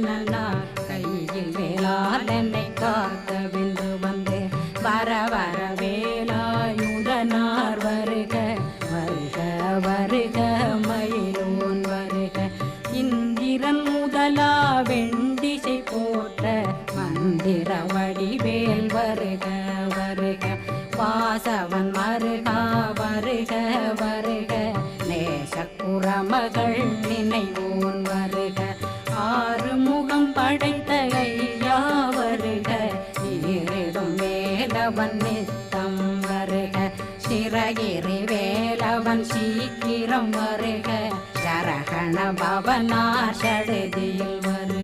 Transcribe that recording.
நன்னார் கையில் வேளால் என்னை காக்க வென்று வந்து வர வர வேலாயுதனார் வருக வருக வருக மயிலோன் வருக இந்திரன் முதலா வெண்டிசை போற்ற மந்திர வடிவேல் வருக வருக வாசவன் மருகா வருக வருக நேசக்குறமகள் நினைவோன் வருக ஆறு முகம் படைத்த ஐயா வருக ஈரிடும் வேலவன் நித்தம் வருக சிறகிரி வேலவன் சீக்கிரம் வருக சரகண பவனார் சடுதியில்